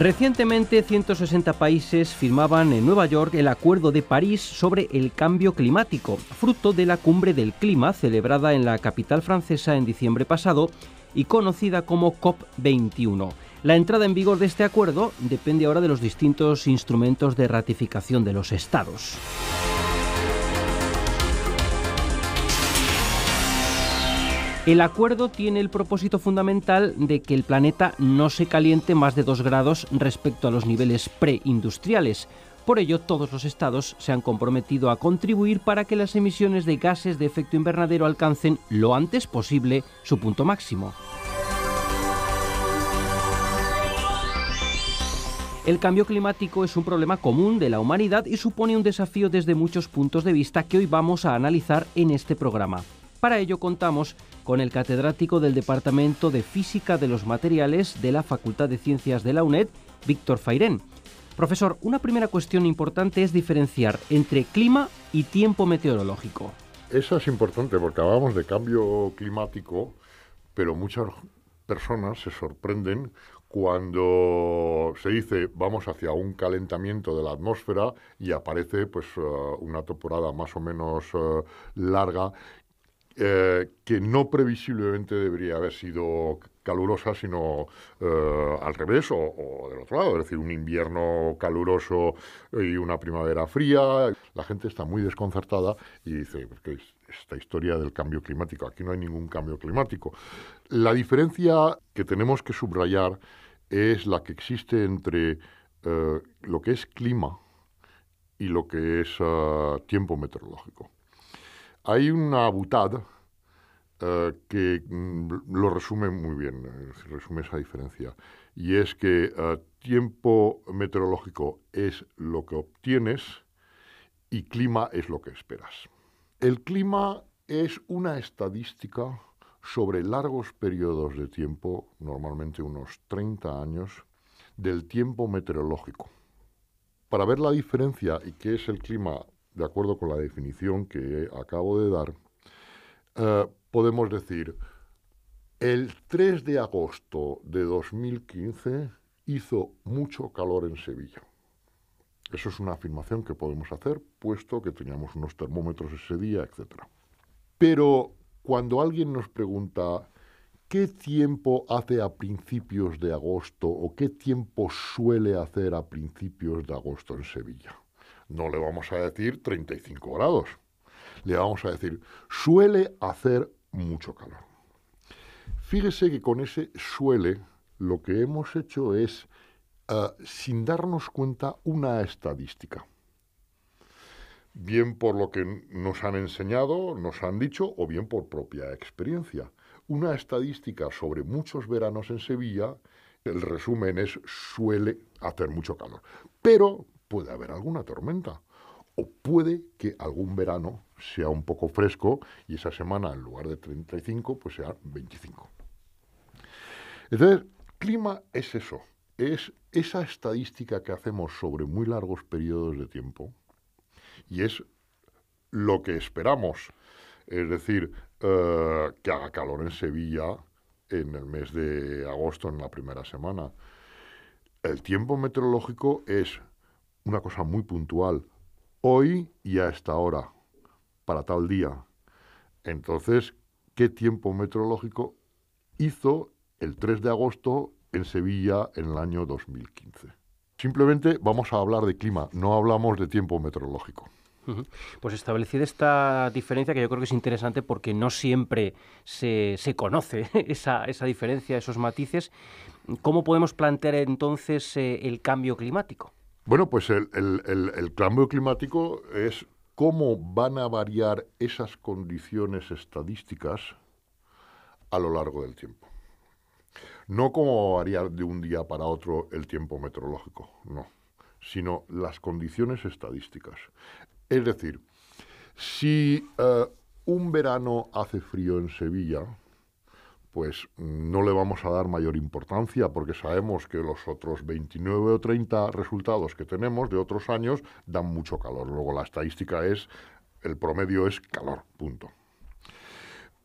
Recientemente, 160 países firmaban en Nueva York el Acuerdo de París sobre el cambio climático, fruto de la Cumbre del Clima celebrada en la capital francesa en diciembre pasado y conocida como COP21. La entrada en vigor de este acuerdo depende ahora de los distintos instrumentos de ratificación de los Estados. El acuerdo tiene el propósito fundamental de que el planeta no se caliente más de 2 grados respecto a los niveles preindustriales. Por ello, todos los estados se han comprometido a contribuir para que las emisiones de gases de efecto invernadero alcancen lo antes posible su punto máximo. El cambio climático es un problema común de la humanidad y supone un desafío desde muchos puntos de vista que hoy vamos a analizar en este programa. Para ello contamos con el catedrático del Departamento de Física de los Materiales de la Facultad de Ciencias de la UNED, Víctor Fairén. Profesor, una primera cuestión importante es diferenciar entre clima y tiempo meteorológico. Eso es importante porque hablamos de cambio climático, pero muchas personas se sorprenden cuando se dice vamos hacia un calentamiento de la atmósfera y aparece una temporada más o menos larga que no previsiblemente debería haber sido calurosa, sino al revés o del otro lado, es decir, un invierno caluroso y una primavera fría. La gente está muy desconcertada y dice, ¿qué es esta historia del cambio climático? Aquí no hay ningún cambio climático. La diferencia que tenemos que subrayar es la que existe entre lo que es clima y lo que es tiempo meteorológico. Hay una butad que lo resume muy bien, resume esa diferencia, y es que tiempo meteorológico es lo que obtienes y clima es lo que esperas. El clima es una estadística sobre largos periodos de tiempo, normalmente unos 30 años, del tiempo meteorológico. Para ver la diferencia y qué es el clima, de acuerdo con la definición que acabo de dar, podemos decir, el 3 de agosto de 2015 hizo mucho calor en Sevilla. Eso es una afirmación que podemos hacer, puesto que teníamos unos termómetros ese día, etc. Pero cuando alguien nos pregunta qué tiempo hace a principios de agosto o qué tiempo suele hacer a principios de agosto en Sevilla, no le vamos a decir 35 grados. Le vamos a decir, suele hacer mucho calor. Fíjese que con ese suele, lo que hemos hecho es, sin darnos cuenta, una estadística. Bien por lo que nos han enseñado, nos han dicho, o bien por propia experiencia. Una estadística sobre muchos veranos en Sevilla, el resumen es, suele hacer mucho calor. Pero puede haber alguna tormenta. O puede que algún verano sea un poco fresco y esa semana, en lugar de 35, pues sea 25. Entonces, clima es eso, es esa estadística que hacemos sobre muy largos periodos de tiempo y es lo que esperamos. Es decir, que haga calor en Sevilla en el mes de agosto, en la primera semana. El tiempo meteorológico es una cosa muy puntual. Hoy y a esta hora, para tal día. Entonces, ¿qué tiempo meteorológico hizo el 3 de agosto en Sevilla en el año 2015? Simplemente vamos a hablar de clima, no hablamos de tiempo meteorológico. Pues establecida esta diferencia, que yo creo que es interesante porque no siempre se conoce esa diferencia, esos matices, ¿cómo podemos plantear entonces el cambio climático? Bueno, pues el cambio climático es cómo van a variar esas condiciones estadísticas a lo largo del tiempo. No cómo variar de un día para otro el tiempo meteorológico, no, sino las condiciones estadísticas. Es decir, si un verano hace frío en Sevilla, pues no le vamos a dar mayor importancia porque sabemos que los otros 29 o 30 resultados que tenemos de otros años dan mucho calor. Luego la estadística es, el promedio es calor, punto.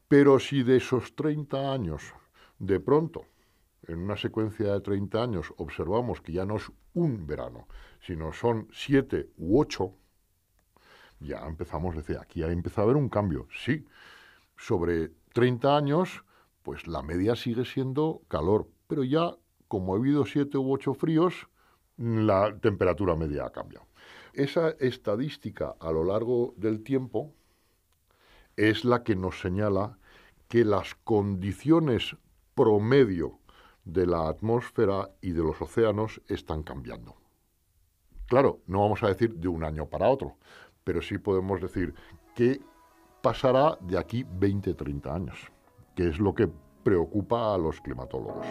Pero si de esos 30 años, de pronto, en una secuencia de 30 años observamos que ya no es un verano, sino son 7 u 8, ya empezamos a decir, aquí ha empezado a haber un cambio. Sí, sobre 30 años, pues la media sigue siendo calor, pero ya, como ha habido 7 u 8 fríos, la temperatura media ha cambiado. Esa estadística a lo largo del tiempo es la que nos señala que las condiciones promedio de la atmósfera y de los océanos están cambiando. Claro, no vamos a decir de un año para otro, pero sí podemos decir qué pasará de aquí 20, 30 años, que es lo que preocupa a los climatólogos.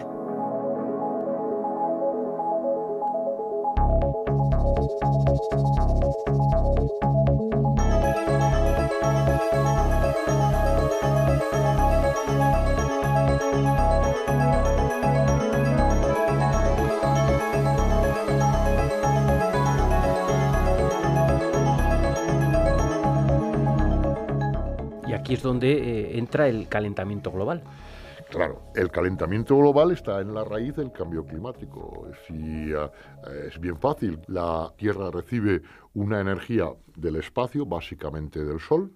Y aquí es donde entra el calentamiento global. Claro, el calentamiento global está en la raíz del cambio climático. Es bien fácil. La Tierra recibe una energía del espacio, básicamente del Sol,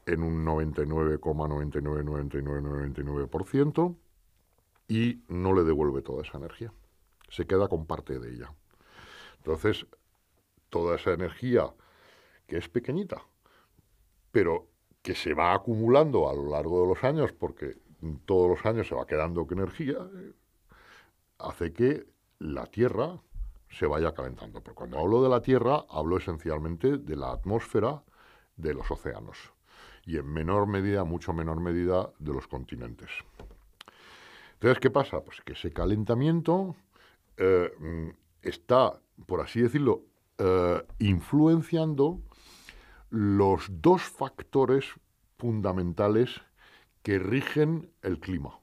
en un 99,999999%, y no le devuelve toda esa energía. Se queda con parte de ella. Entonces, toda esa energía, que es pequeñita, pero que se va acumulando a lo largo de los años, porque todos los años se va quedando con energía, hace que la Tierra se vaya calentando. Pero cuando hablo de la Tierra, hablo esencialmente de la atmósfera, de los océanos, y en menor medida, mucho menor medida, de los continentes. Entonces, ¿qué pasa? Pues que ese calentamiento está, por así decirlo, influenciando los dos factores fundamentales que rigen el clima,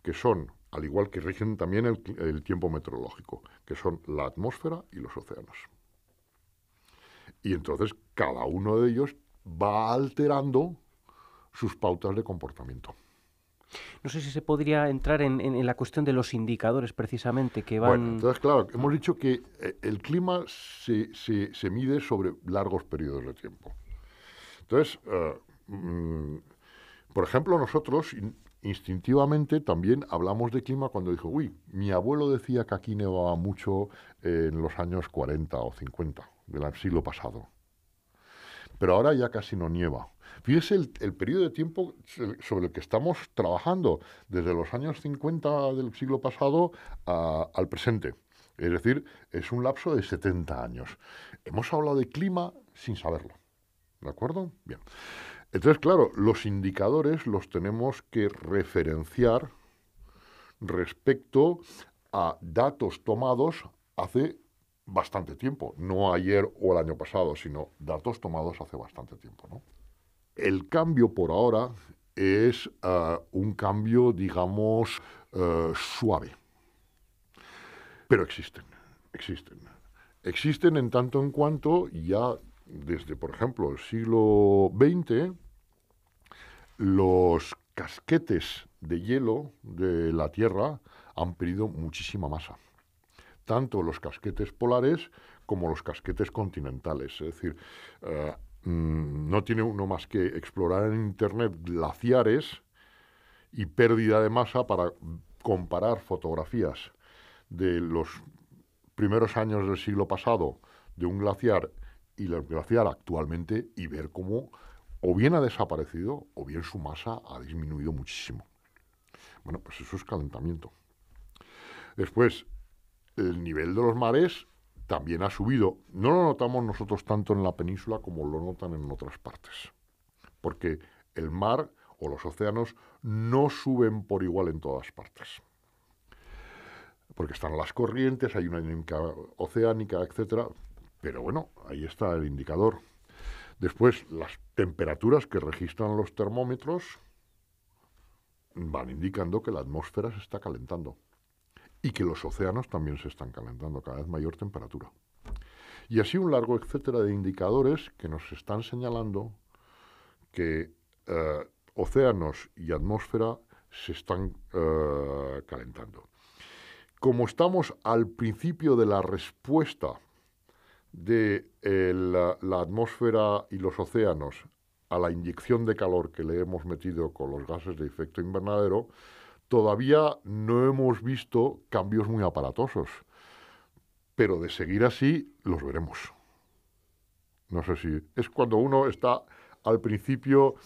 que son, al igual que rigen también el tiempo meteorológico, que son la atmósfera y los océanos. Y entonces cada uno de ellos va alterando sus pautas de comportamiento. No sé si se podría entrar en la cuestión de los indicadores precisamente que van... Bueno, entonces claro, hemos dicho que el clima se mide sobre largos periodos de tiempo. Entonces, por ejemplo, nosotros instintivamente también hablamos de clima cuando dijo, uy, mi abuelo decía que aquí nevaba mucho en los años 40 o 50 del siglo pasado. Pero ahora ya casi no nieva. Fíjese el periodo de tiempo sobre el que estamos trabajando, desde los años 50 del siglo pasado al presente. Es decir, es un lapso de 70 años. Hemos hablado de clima sin saberlo. ¿De acuerdo? Bien. Entonces, claro, los indicadores los tenemos que referenciar respecto a datos tomados hace bastante tiempo, no ayer o el año pasado, sino datos tomados hace bastante tiempo, ¿no? El cambio por ahora es un cambio, digamos, suave. Pero existen. Existen en tanto en cuanto ya desde, por ejemplo, el siglo XX, los casquetes de hielo de la Tierra han perdido muchísima masa. Tanto los casquetes polares como los casquetes continentales. Es decir, no tiene uno más que explorar en Internet glaciares y pérdida de masa para comparar fotografías de los primeros años del siglo pasado de un glaciar y el glaciar actualmente y ver cómo o bien ha desaparecido o bien su masa ha disminuido muchísimo. Bueno, pues eso es calentamiento. Después, el nivel de los mares también ha subido. No lo notamos nosotros tanto en la península como lo notan en otras partes. Porque el mar o los océanos no suben por igual en todas partes. Porque están las corrientes, hay una dinámica oceánica, etc. Pero bueno, ahí está el indicador. Después, las temperaturas que registran los termómetros van indicando que la atmósfera se está calentando. Y que los océanos también se están calentando, cada vez mayor temperatura. Y así un largo etcétera de indicadores que nos están señalando que océanos y atmósfera se están calentando. Como estamos al principio de la respuesta de la atmósfera y los océanos a la inyección de calor que le hemos metido con los gases de efecto invernadero, todavía no hemos visto cambios muy aparatosos. Pero de seguir así, los veremos. No sé si es cuando uno está al principio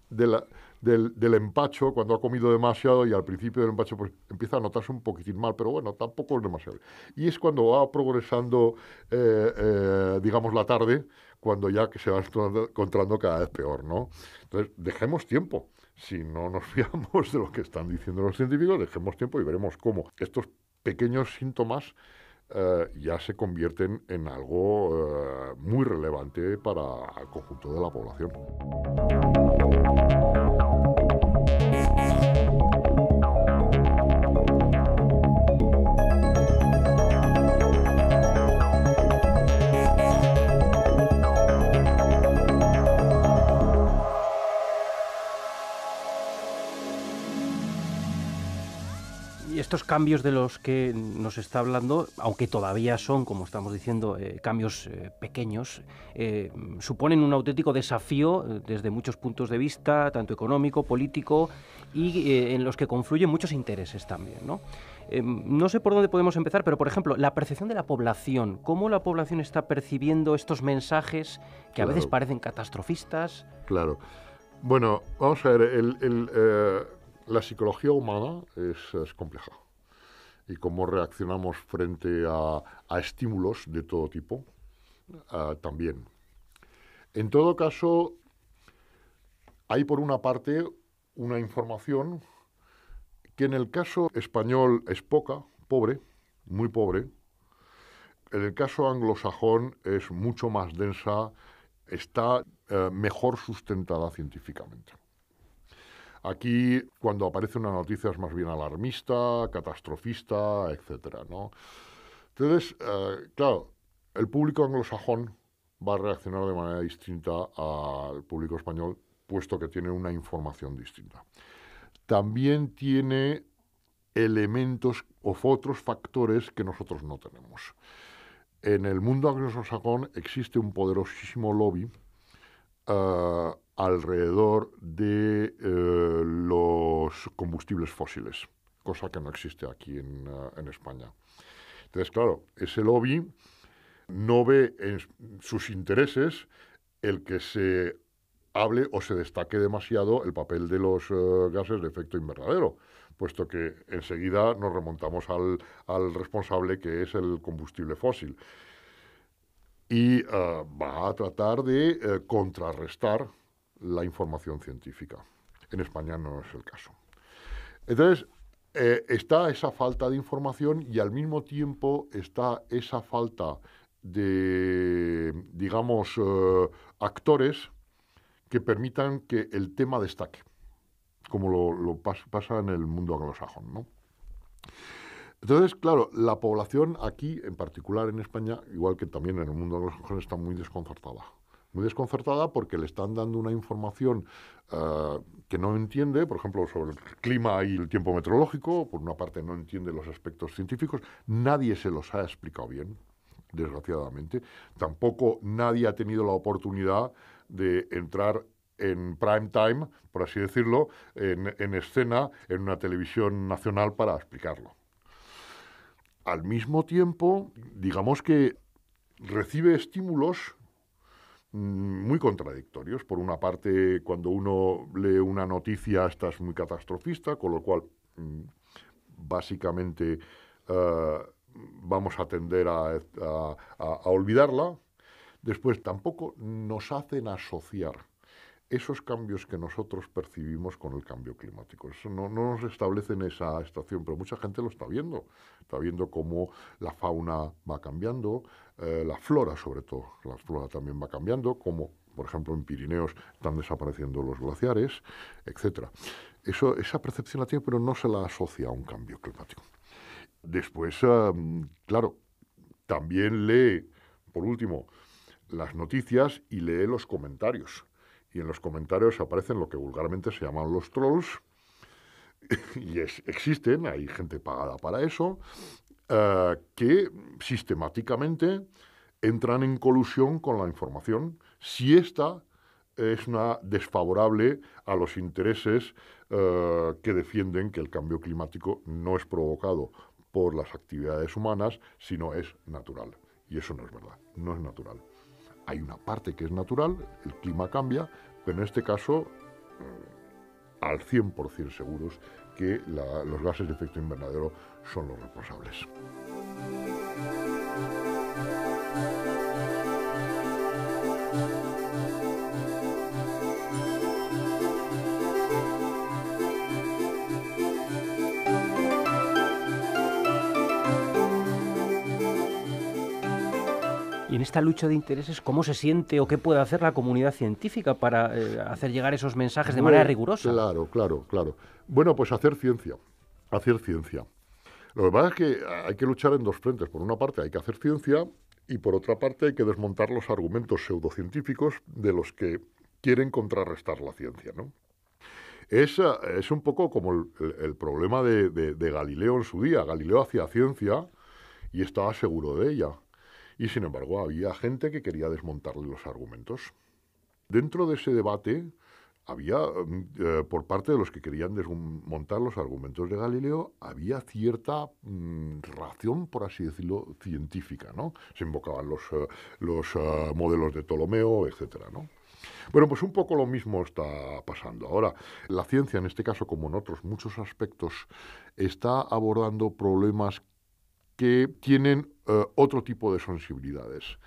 del empacho, cuando ha comido demasiado y al principio del empacho pues empieza a notarse un poquitín mal, pero bueno, tampoco es demasiado. Y es cuando va progresando, digamos, la tarde, cuando ya que se va encontrando cada vez peor, ¿no? Entonces, dejemos tiempo. Si no nos fiamos de lo que están diciendo los científicos, dejemos tiempo y veremos cómo estos pequeños síntomas ya se convierten en algo muy relevante para el conjunto de la población. Y estos cambios de los que nos está hablando, aunque todavía son, como estamos diciendo, cambios pequeños, suponen un auténtico desafío desde muchos puntos de vista, tanto económico, político, y en los que confluyen muchos intereses también, ¿no? No sé por dónde podemos empezar, pero, por ejemplo, la percepción de la población. ¿Cómo la población está percibiendo estos mensajes que a veces parecen catastrofistas? Claro. Bueno, vamos a ver, la psicología humana es compleja y cómo reaccionamos frente a estímulos de todo tipo también. En todo caso, hay por una parte una información que en el caso español es poca, pobre, muy pobre. En el caso anglosajón es mucho más densa, está mejor sustentada científicamente. Aquí, cuando aparece una noticia, es más bien alarmista, catastrofista, etcétera, ¿no? Entonces, claro, el público anglosajón va a reaccionar de manera distinta al público español, puesto que tiene una información distinta. También tiene elementos o otros factores que nosotros no tenemos. En el mundo anglosajón existe un poderosísimo lobby alrededor de los combustibles fósiles, cosa que no existe aquí en España. Entonces, claro, ese lobby no ve en sus intereses el que se hable o se destaque demasiado el papel de los gases de efecto invernadero, puesto que enseguida nos remontamos al responsable, que es el combustible fósil. Y va a tratar de contrarrestar la información científica. En España no es el caso. Entonces, está esa falta de información y al mismo tiempo está esa falta de, digamos, actores que permitan que el tema destaque, como lo pasa en el mundo anglosajón, ¿no? Entonces, claro, la población aquí, en particular en España, igual que también en el mundo anglosajón, está muy desconcertada. Muy desconcertada porque le están dando una información que no entiende, por ejemplo, sobre el clima y el tiempo meteorológico. Por una parte no entiende los aspectos científicos. Nadie se los ha explicado bien, desgraciadamente. Tampoco nadie ha tenido la oportunidad de entrar en prime time, por así decirlo, en escena, en una televisión nacional para explicarlo. Al mismo tiempo, digamos que recibe estímulos muy contradictorios. Por una parte, cuando uno lee una noticia, esta es muy catastrofista, con lo cual básicamente vamos a tender a olvidarla. Después, tampoco nos hacen asociar esos cambios que nosotros percibimos con el cambio climático. Eso no nos establece en esa estación, pero mucha gente lo está viendo cómo la fauna va cambiando, la flora sobre todo, la flora también va cambiando, como por ejemplo en Pirineos están desapareciendo los glaciares, etc. Esa percepción la tiene, pero no se la asocia a un cambio climático. Después, claro, también lee, por último, las noticias y lee los comentarios. Y en los comentarios aparecen lo que vulgarmente se llaman los trolls, y existen, hay gente pagada para eso, que sistemáticamente entran en colusión con la información si ésta es una desfavorable a los intereses que defienden que el cambio climático no es provocado por las actividades humanas, sino es natural. Y eso no es verdad, no es natural. Hay una parte que es natural, el clima cambia, pero en este caso, al 100% seguros que los gases de efecto invernadero son los responsables. Y en esta lucha de intereses, ¿cómo se siente o qué puede hacer la comunidad científica para hacer llegar esos mensajes de manera rigurosa? Claro. Bueno, pues hacer ciencia. Lo que pasa es que hay que luchar en dos frentes. Por una parte hay que hacer ciencia y por otra parte hay que desmontar los argumentos pseudocientíficos de los que quieren contrarrestar la ciencia, ¿no? Es un poco como el problema de Galileo en su día. Galileo hacía ciencia y estaba seguro de ella. Y sin embargo había gente que quería desmontarle los argumentos. Dentro de ese debate había, por parte de los que querían desmontar los argumentos de Galileo, había cierta razón, por así decirlo, científica, ¿no? Se invocaban los modelos de Ptolomeo, etcétera, ¿no? Bueno, pues un poco lo mismo está pasando. Ahora, la ciencia, en este caso, como en otros muchos aspectos, está abordando problemas que tienen otro tipo de sensibilidades.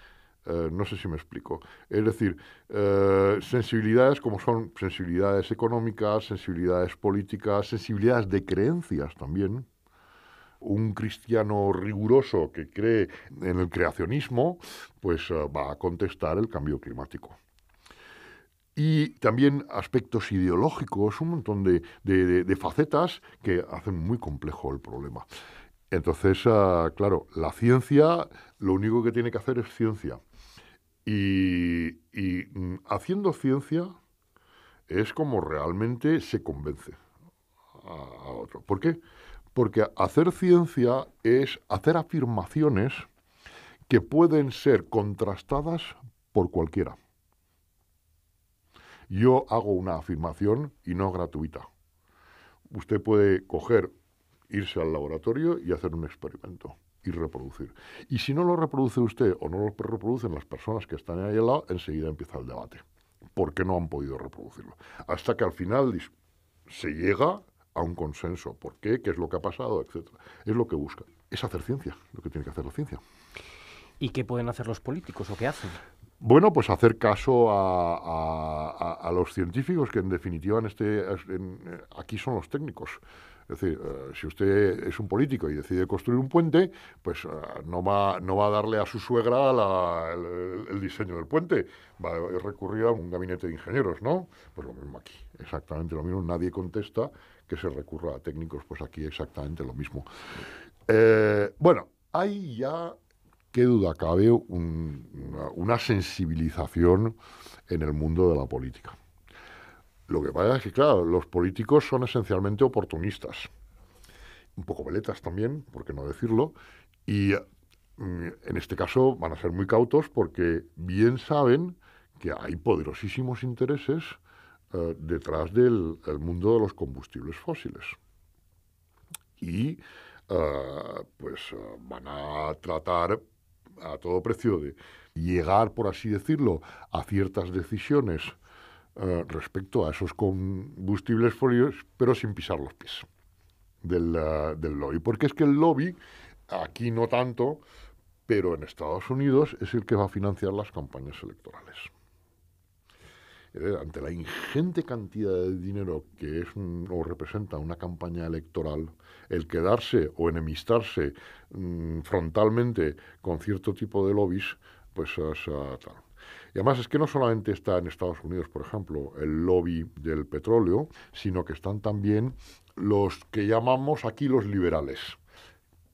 No sé si me explico. Es decir, sensibilidades como son sensibilidades económicas, sensibilidades políticas, sensibilidades de creencias también. Un cristiano riguroso que cree en el creacionismo, pues va a contestar el cambio climático. Y también aspectos ideológicos, un montón de facetas que hacen muy complejo el problema. Entonces, claro, la ciencia lo único que tiene que hacer es ciencia. Y haciendo ciencia es como realmente se convence a otro. ¿Por qué? Porque hacer ciencia es hacer afirmaciones que pueden ser contrastadas por cualquiera. Yo hago una afirmación y no gratuita. Usted puede irse al laboratorio y hacer un experimento y reproducir. Y si no lo reproduce usted o no lo reproducen las personas que están ahí al lado, enseguida empieza el debate. ¿Por qué no han podido reproducirlo? Hasta que al final se llega a un consenso. ¿Por qué? ¿Qué es lo que ha pasado? Etcétera. Es lo que busca. Es hacer ciencia, lo que tiene que hacer la ciencia. ¿Y qué pueden hacer los políticos o qué hacen? Bueno, pues hacer caso a los científicos, que en definitiva aquí son los técnicos. Es decir, si usted es un político y decide construir un puente, pues no va a darle a su suegra el diseño del puente, va a recurrir a un gabinete de ingenieros, ¿no? Pues lo mismo aquí, exactamente lo mismo. Nadie contesta que se recurra a técnicos, pues aquí exactamente lo mismo. Bueno, hay ya, qué duda cabe, una sensibilización en el mundo de la política. Lo que pasa es que, claro, los políticos son esencialmente oportunistas, un poco veletas también, por qué no decirlo, y en este caso van a ser muy cautos porque bien saben que hay poderosísimos intereses detrás del mundo de los combustibles fósiles. Y van a tratar a todo precio de llegar, por así decirlo, a ciertas decisiones respecto a esos combustibles fósiles, pero sin pisar los pies del lobby. Porque es que el lobby, aquí no tanto, pero en Estados Unidos es el que va a financiar las campañas electorales. Ante la ingente cantidad de dinero que o representa una campaña electoral, el quedarse o enemistarse frontalmente con cierto tipo de lobbies, pues tal. Y además es que no solamente está en Estados Unidos, por ejemplo, el lobby del petróleo, sino que están también los que llamamos aquí los liberales,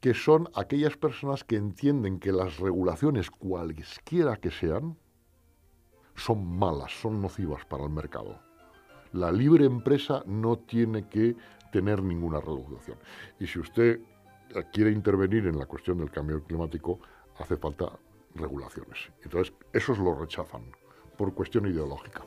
que son aquellas personas que entienden que las regulaciones, cualesquiera que sean, son malas, son nocivas para el mercado. La libre empresa no tiene que tener ninguna regulación. Y si usted quiere intervenir en la cuestión del cambio climático, hace falta regulaciones. Entonces, esos lo rechazan por cuestión ideológica.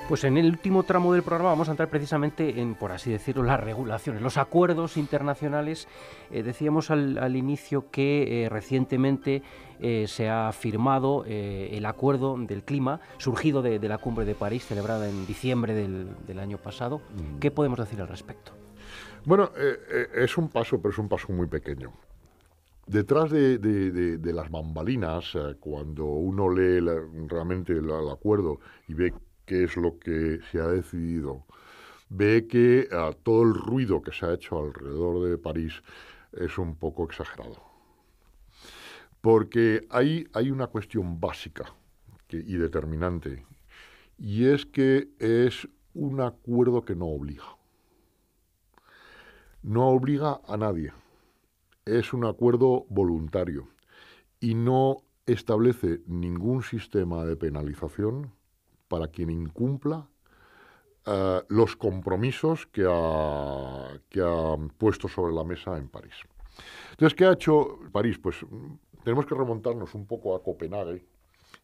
Pues en el último tramo del programa vamos a entrar precisamente en, por así decirlo, las regulaciones, los acuerdos internacionales. Decíamos al inicio que recientemente se ha firmado el acuerdo del clima, surgido de la cumbre de París, celebrada en diciembre del año pasado. ¿Qué podemos decir al respecto? Bueno, es un paso, pero es un paso muy pequeño. Detrás de las bambalinas, cuando uno lee realmente el acuerdo y ve qué es lo que se ha decidido, ve que todo el ruido que se ha hecho alrededor de París es un poco exagerado. Porque hay una cuestión básica y determinante, y es que es un acuerdo que no obliga. No obliga a nadie. Es un acuerdo voluntario y no establece ningún sistema de penalización para quien incumpla los compromisos que ha puesto sobre la mesa en París. Entonces, ¿qué ha hecho París? Pues tenemos que remontarnos un poco a Copenhague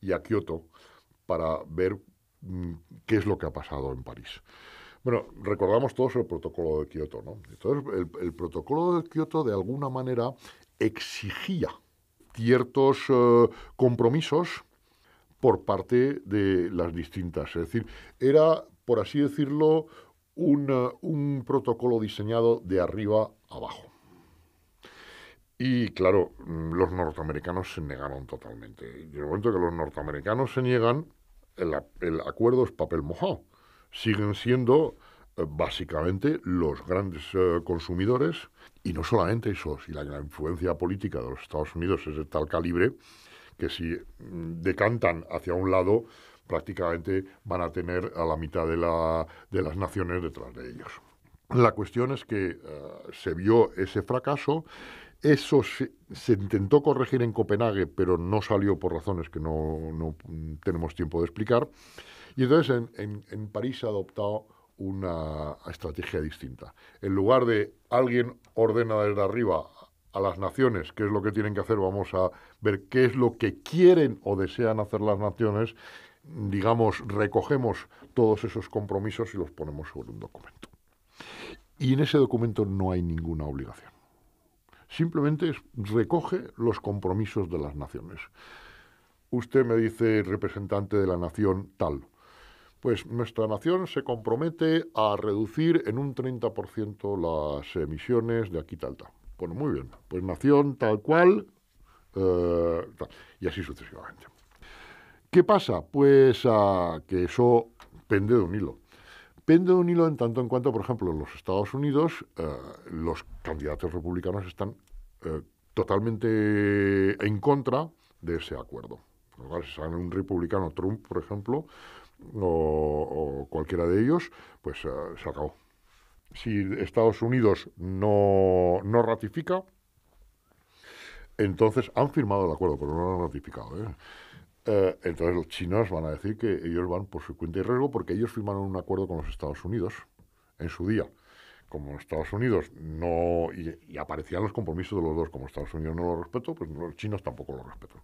y a Kioto para ver qué es lo que ha pasado en París. Bueno, recordamos todos el protocolo de Kioto, ¿no? Entonces, el protocolo de Kioto, de alguna manera, exigía ciertos compromisos por parte de las distintas. Es decir, era, por así decirlo, un protocolo diseñado de arriba abajo. Y claro, los norteamericanos se negaron totalmente. Y en el momento que los norteamericanos se niegan, el acuerdo es papel mojado. Siguen siendo básicamente los grandes consumidores, y no solamente eso, si la influencia política de los Estados Unidos es de tal calibre que si decantan hacia un lado, prácticamente van a tener a la mitad de las naciones detrás de ellos. La cuestión es que se vio ese fracaso. Eso se intentó corregir en Copenhague, pero no salió por razones que no tenemos tiempo de explicar. Y entonces en París se ha adoptado una estrategia distinta. En lugar de alguien ordena desde arriba a las naciones qué es lo que tienen que hacer, vamos a ver qué es lo que quieren o desean hacer las naciones, digamos, recogemos todos esos compromisos y los ponemos sobre un documento. Y en ese documento no hay ninguna obligación. Simplemente recoge los compromisos de las naciones. Usted me dice, representante de la nación tal, pues nuestra nación se compromete a reducir en un 30% las emisiones de aquí tal. Bueno, muy bien, pues nación tal cual, tal, y así sucesivamente. ¿Qué pasa? Pues que eso pende de un hilo. Pende de un hilo en tanto en cuanto, por ejemplo, en los Estados Unidos, los candidatos republicanos están totalmente en contra de ese acuerdo. Si sale un republicano, Trump, por ejemplo, o cualquiera de ellos, pues se acabó. Si Estados Unidos no ratifica, entonces han firmado el acuerdo, pero no lo han ratificado. Entonces los chinos van a decir que ellos van por su cuenta y riesgo porque ellos firmaron un acuerdo con los Estados Unidos en su día. Como Estados Unidos no... Y aparecían los compromisos de los dos, como Estados Unidos no lo respetó, pues los chinos tampoco lo respetan.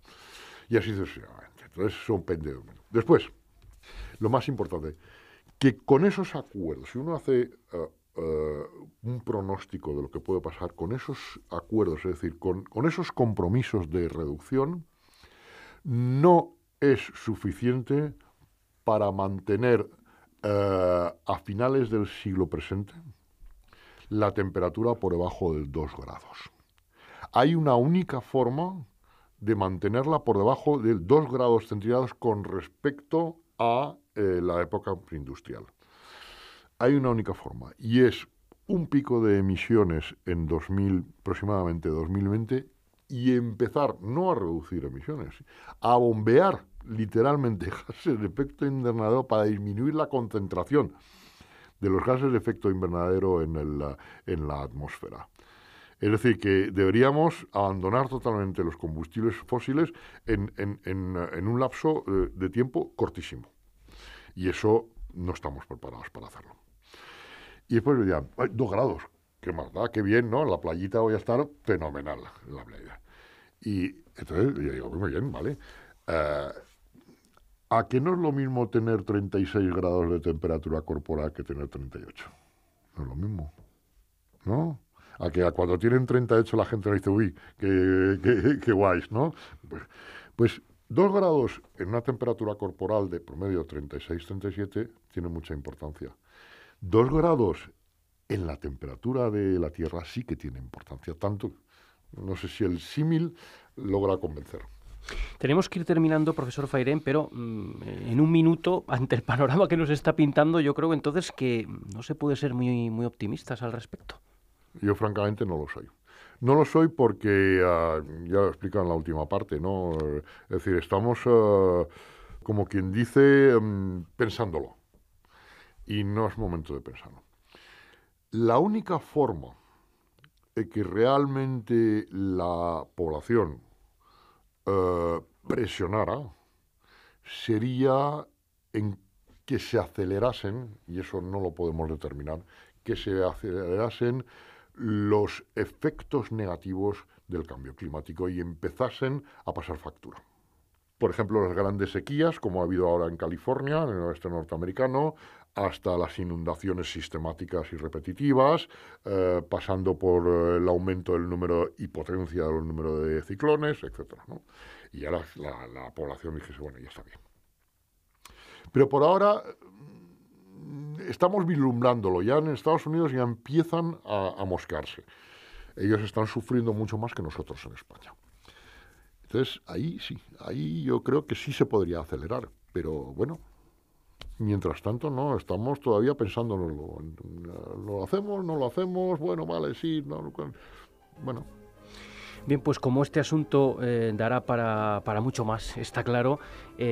Y así sucesivamente. Entonces son pendientes. Después, lo más importante, que con esos acuerdos, si uno hace un pronóstico de lo que puede pasar con esos acuerdos, es decir, con esos compromisos de reducción, no es suficiente para mantener a finales del siglo presente la temperatura por debajo de 2 grados. Hay una única forma de mantenerla por debajo de 2 grados centígrados con respecto a la época preindustrial. Hay una única forma, y es un pico de emisiones en aproximadamente 2020 y empezar no a reducir emisiones, a bombear literalmente gases de efecto invernadero para disminuir la concentración de los gases de efecto invernadero en la atmósfera. Es decir, que deberíamos abandonar totalmente los combustibles fósiles en un lapso de tiempo cortísimo. Y eso no estamos preparados para hacerlo. Y después dirían, 2 grados, qué más da, qué bien, ¿no? La playita voy a estar fenomenal, la playa. Y entonces yo digo, muy bien, vale. ¿A qué no es lo mismo tener 36 grados de temperatura corporal que tener 38? No es lo mismo, ¿no? A que cuando tienen 38 la gente le dice, uy, qué guays, ¿no? Pues 2 grados en una temperatura corporal de promedio 36-37 tiene mucha importancia. 2 grados en la temperatura de la Tierra sí que tiene importancia. Tanto, no sé si el símil logra convencer. Tenemos que ir terminando, profesor Fairén, pero en un minuto, ante el panorama que nos está pintando, yo creo entonces que no se puede ser muy, muy optimistas al respecto. Yo francamente no lo soy. No lo soy porque, ya lo he explicado en la última parte, ¿no? Es decir, estamos, como quien dice, pensándolo. Y no es momento de pensarlo. La única forma de que realmente la población presionara sería en que se acelerasen, y eso no lo podemos determinar, que se acelerasen los efectos negativos del cambio climático y empezasen a pasar factura. Por ejemplo, las grandes sequías, como ha habido ahora en California, en el oeste norteamericano, hasta las inundaciones sistemáticas y repetitivas, pasando por el aumento del número y potencia del número de ciclones, etc., ¿no? Y ahora la población dijese, bueno, ya está bien. Pero por ahora estamos vislumbrándolo. Ya en Estados Unidos ya empiezan a mosquearse. Ellos están sufriendo mucho más que nosotros en España. Entonces, ahí sí, ahí yo creo que sí se podría acelerar. Pero bueno, mientras tanto, no, estamos todavía pensándonoslo. ¿Lo hacemos? ¿No lo hacemos? Bueno, vale, sí, no, bueno. Bien, pues como este asunto dará para mucho más, está claro,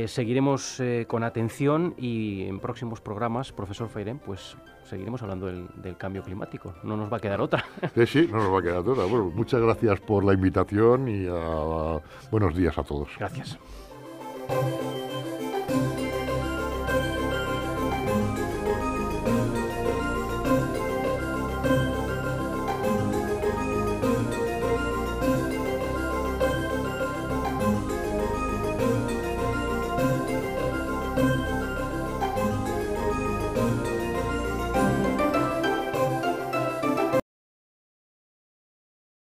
seguiremos con atención y en próximos programas, profesor Fairén, pues seguiremos hablando del cambio climático. No nos va a quedar otra. Sí, no nos va a quedar otra. Bueno, muchas gracias por la invitación y buenos días a todos. Gracias.